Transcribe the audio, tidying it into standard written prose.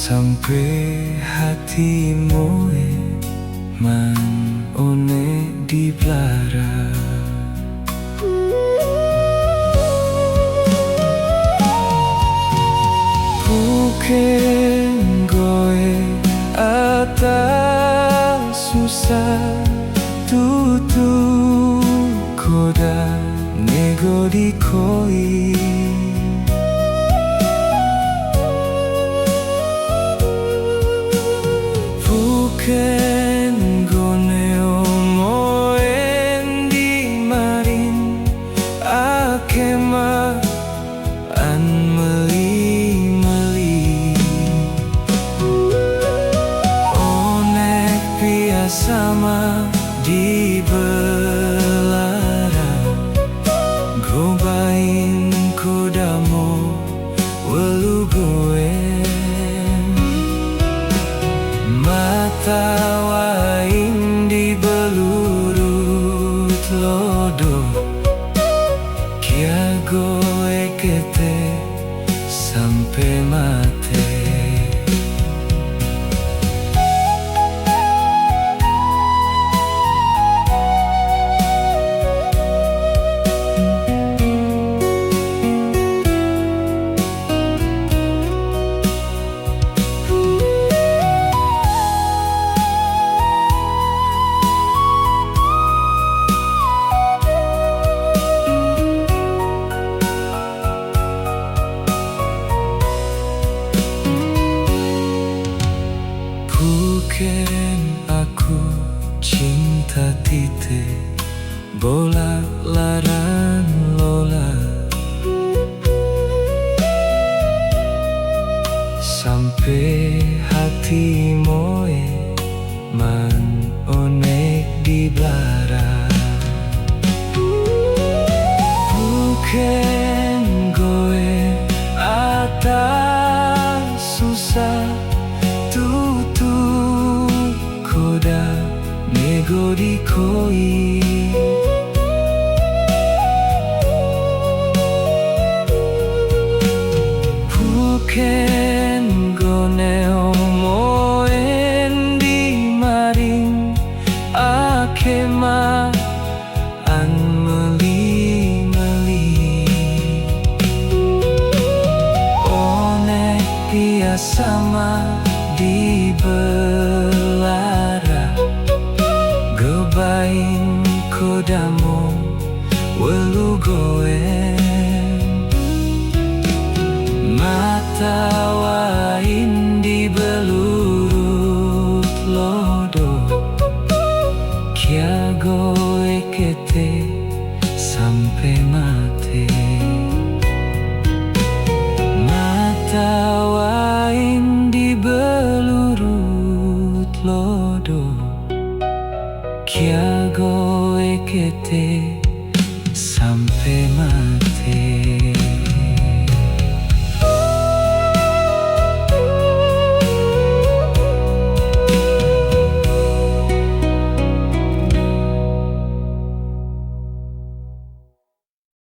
sampai hatimu man one di belara. Bukan goe atas susah tutu koda nego di koi. Bukan gone omoen di marin akema an meli onek pia sama di belara gobain kodamo welu goen mata wain di belurut lodo kia goe kete sampai mate. Bukan aku cinta tite bola laran lola sampai hati moe man onek di belara. Bukan goe atas susah nego di koi. Bukan gone omoen di maring akema an meli onek pia sama di belara gobain kodamo welu goen mata wain di belurut lodo kia goe kete sampai mate. Mata wain di belurut lodo kia goe kete sampai mati.